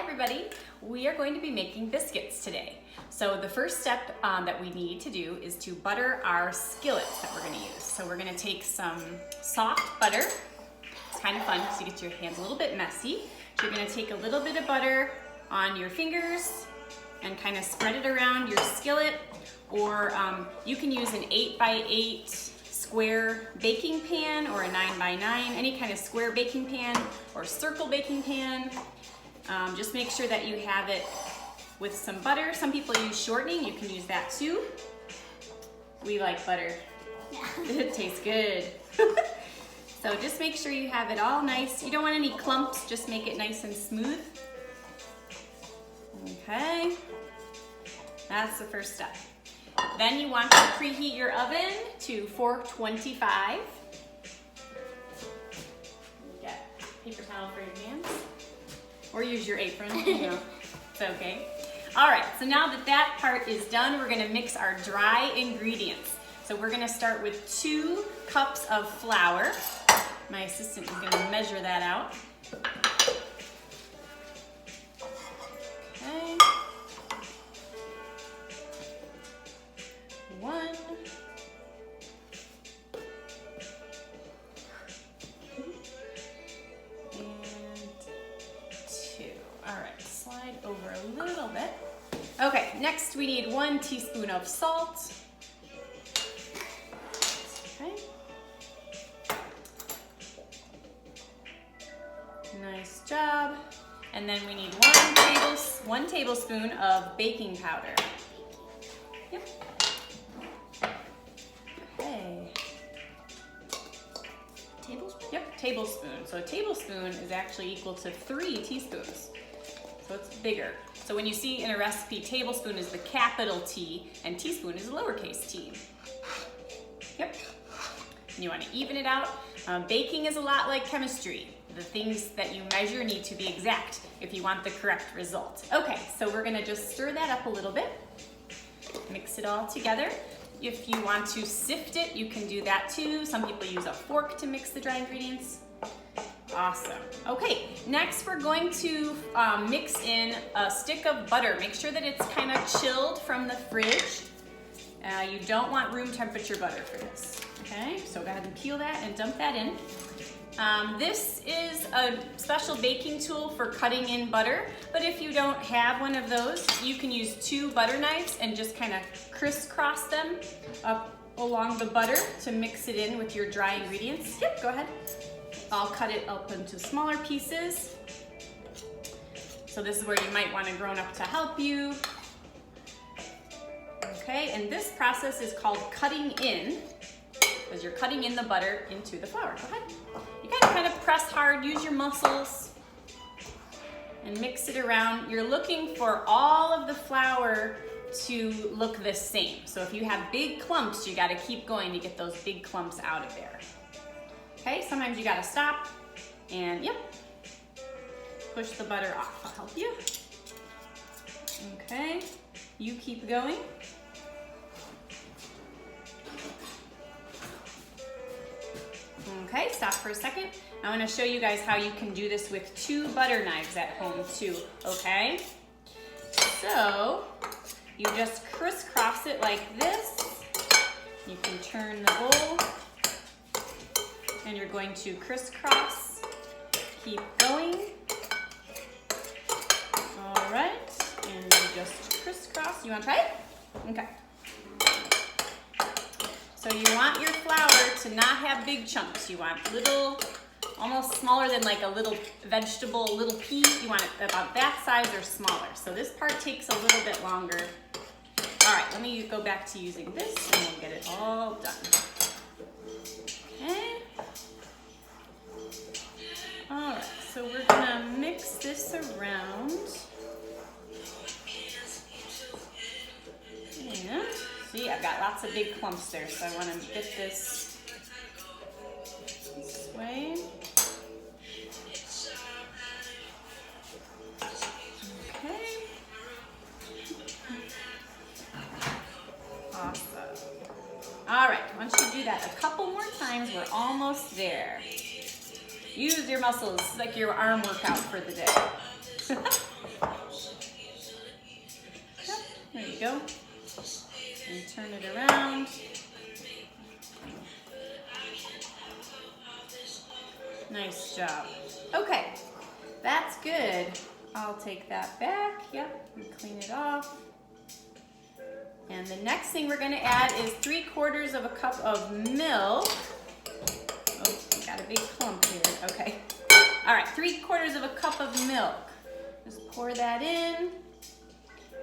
everybody. We are going to be making biscuits today. So the first step that we need to do is to butter our skillets that we're going to use. So we're going to take some soft butter. It's kind of fun because you get your hands a little bit messy. So you're going to take a little bit of butter on your fingers and kind of spread it around your skillet, or you can use an 8x8 square baking pan or a 9x9, any kind of square baking pan or circle baking pan. Just make sure that you have it with some butter. Some people use shortening, you can use that too. We like butter. Yeah. It tastes good. So just make sure you have it all nice. You don't want any clumps, just make it nice and smooth. Okay, that's the first step. Then you want to preheat your oven to 425. Get paper towel for your hands. Or use your apron, you know, it's okay. All right, so now that that part is done, we're gonna mix our dry ingredients. So we're gonna start with 2 cups of flour. My assistant is gonna measure that out. Okay. 1. All right, slide over a little bit. Okay, next we need 1 teaspoon of salt. Okay. Nice job. And then we need 1 tablespoon of baking powder. Yep. Okay. Tablespoon? Yep, tablespoon. So a tablespoon is actually equal to 3 teaspoons. So it's bigger. So when you see in a recipe, tablespoon is the capital T and teaspoon is lowercase t. Yep. And you want to even it out. Baking is a lot like chemistry. The things that you measure need to be exact if you want the correct result. Okay, so we're going to just stir that up a little bit. Mix it all together. If you want to sift it, you can do that too. Some people use a fork to mix the dry ingredients. Awesome. Okay, next we're going to mix in a stick of butter. Make sure that it's kind of chilled from the fridge. You don't want room temperature butter for this. Okay, so go ahead and peel that and dump that in. This is a special baking tool for cutting in butter, but if you don't have one of those, you can use 2 butter knives and just kind of crisscross them up along the butter to mix it in with your dry ingredients. Yep, go ahead. I'll cut it up into smaller pieces. So this is where you might want a grown-up to help you. Okay, and this process is called cutting in, because you're cutting in the butter into the flour. Go ahead. You kind of press hard, use your muscles, and mix it around. You're looking for all of the flour to look the same. So if you have big clumps, you gotta keep going to get those big clumps out of there. Okay, sometimes you gotta stop and yep, push the butter off. I'll help you. Okay, you keep going. Okay, stop for a second. I wanna show you guys how you can do this with 2 butter knives at home too, okay? So, you just crisscross it like this. You can turn the bowl. And you're going to crisscross, keep going. All right, and you just crisscross. You want to try it? Okay. So you want your flour to not have big chunks. You want little, almost smaller than like a little vegetable, a little pea. You want it about that size or smaller. So this part takes a little bit longer. All right, let me go back to using this and we'll get it all done. Okay. All right, so we're gonna mix this around. Yeah, see, I've got lots of big clumps there, so I wanna get this way. Okay. Awesome. All right, once you do that a couple more times, we're almost there. Use your muscles. It's like your arm workout for the day. Yep, there you go. And turn it around. Nice job. Okay, that's good. I'll take that back, yep, and clean it off. And the next thing we're gonna add is 3/4 of a cup of milk. Oh, we got a big clump here, okay. All right, 3/4 of a cup of milk. Just pour that in,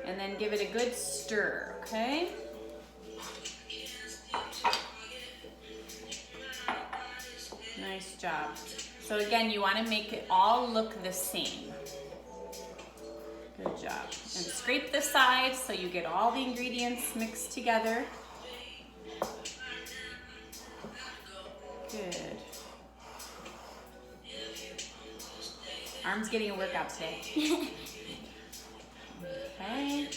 and then give it a good stir, okay? Nice job. So again, you want to make it all look the same. Good job. And scrape the sides so you get all the ingredients mixed together. Good. Arm's getting a workout today. Okay.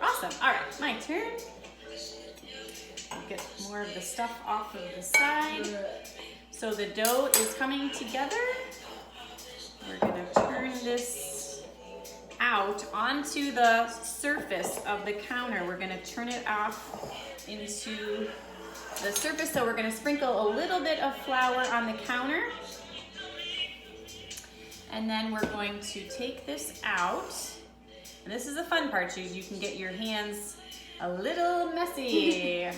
Awesome. All right, my turn. Get more of the stuff off of the side. So the dough is coming together. We're gonna turn this out onto the surface of the counter. We're gonna turn it off into the surface. So we're gonna sprinkle a little bit of flour on the counter. And then we're going to take this out. And this is the fun part, you can get your hands a little messy.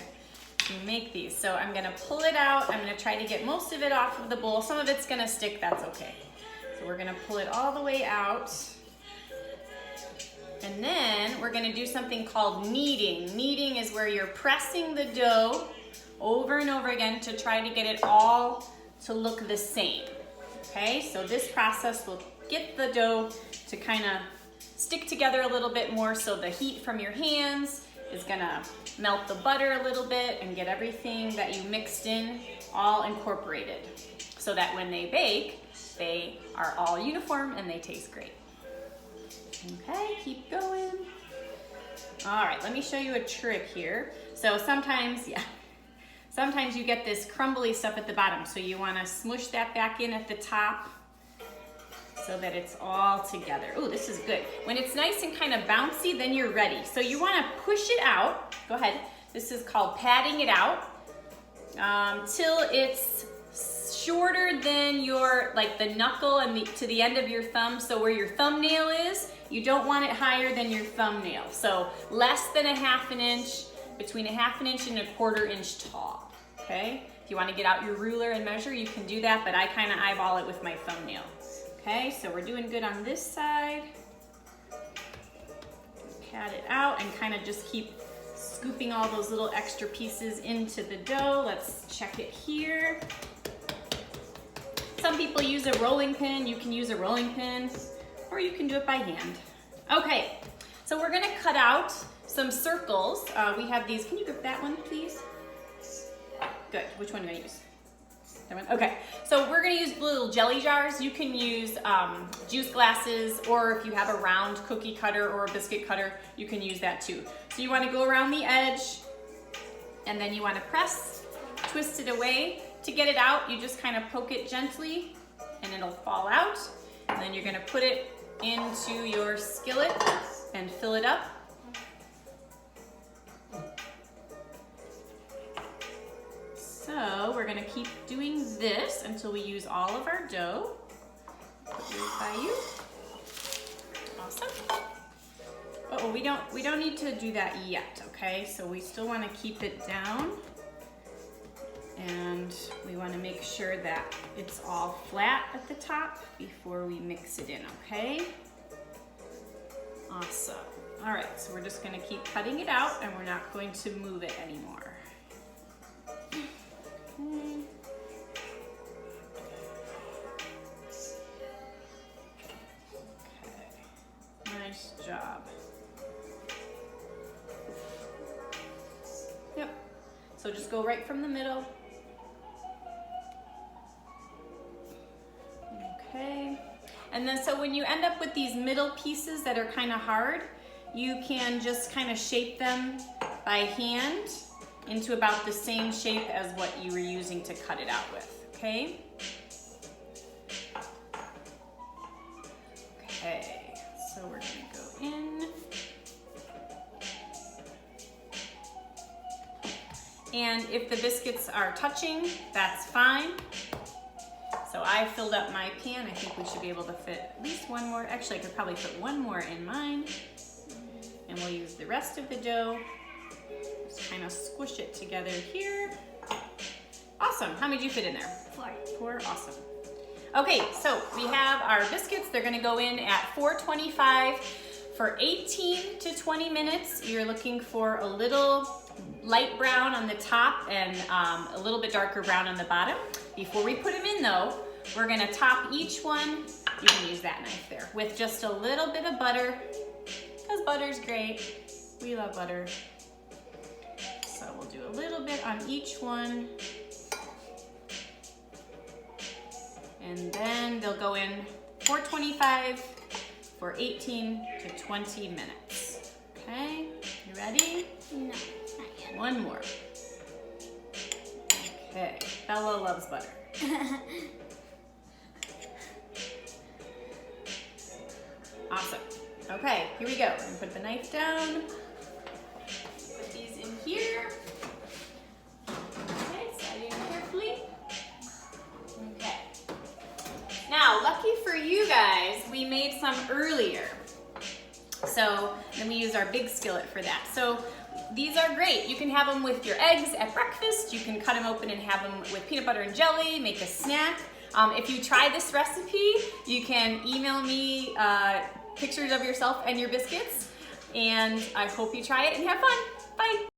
You make these. So I'm gonna pull it out. I'm gonna try to get most of it off of the bowl. Some of it's gonna stick, that's okay. So we're gonna pull it all the way out. And then we're gonna do something called kneading. Kneading is where you're pressing the dough over and over again to try to get it all to look the same. Okay, so this process will get the dough to kind of stick together a little bit more, so the heat from your hands is gonna melt the butter a little bit and get everything that you mixed in all incorporated, so that when they bake, they are all uniform and they taste great. Okay, keep going. All right, let me show you a trick here. So sometimes you get this crumbly stuff at the bottom, so you wanna smush that back in at the top so that it's all together. Ooh, this is good. When it's nice and kind of bouncy, then you're ready. So you wanna push it out. Go ahead. This is called patting it out till it's shorter than your, like the knuckle and to the end of your thumb. So where your thumbnail is, you don't want it higher than your thumbnail. So less than 1/2 inch, between 1/2 inch and 1/4 inch tall, okay? If you wanna get out your ruler and measure, you can do that, but I kinda eyeball it with my thumbnail. Okay, so we're doing good on this side. Pat it out and kind of just keep scooping all those little extra pieces into the dough. Let's check it here. Some people use a rolling pin. You can use a rolling pin, or you can do it by hand. Okay, so we're gonna cut out some circles. We have these. Can you grab that one, please? Good. Which one do I use? That one? Okay, so we're gonna use little jelly jars. You can use juice glasses, or if you have a round cookie cutter or a biscuit cutter, you can use that too. So you wanna go around the edge, and then you wanna press, twist it away. To get it out, you just kind of poke it gently, and it'll fall out. And then you're gonna put it into your skillet and fill it up. So we're gonna keep doing this until we use all of our dough. Here's by you. Awesome. Oh, we don't need to do that yet, okay? So we still wanna keep it down, and we wanna make sure that it's all flat at the top before we mix it in, okay? Awesome. All right, so we're just gonna keep cutting it out, and we're not going to move it anymore. Okay. Nice job. Yep. So just go right from the middle. Okay. And then so when you end up with these middle pieces that are kind of hard, you can just kind of shape them by hand into about the same shape as what you were using to cut it out with, okay? Okay, so we're gonna go in. And if the biscuits are touching, that's fine. So I filled up my pan. I think we should be able to fit at least one more. Actually, I could probably fit one more in mine. And we'll use the rest of the dough. Just kind of squish it together here. Awesome. How many did you fit in there? 4. 4, awesome. Okay, so we have our biscuits. They're gonna go in at 425 for 18 to 20 minutes. You're looking for a little light brown on the top and a little bit darker brown on the bottom. Before we put them in though, we're gonna top each one, you can use that knife there, with just a little bit of butter, because butter's great. We love butter. So we'll do a little bit on each one. And then they'll go in 425 for 18 to 20 minutes. Okay, you ready? No, not yet. One more. Okay, Bella loves butter. Awesome. Okay, here we go. We're gonna put the knife down. Put these in here. Okay, sliding carefully. Okay. Now, lucky for you guys, we made some earlier. So then we use our big skillet for that. So these are great. You can have them with your eggs at breakfast. You can cut them open and have them with peanut butter and jelly, make a snack. If you try this recipe, you can email me pictures of yourself and your biscuits. And I hope you try it and have fun. Bye.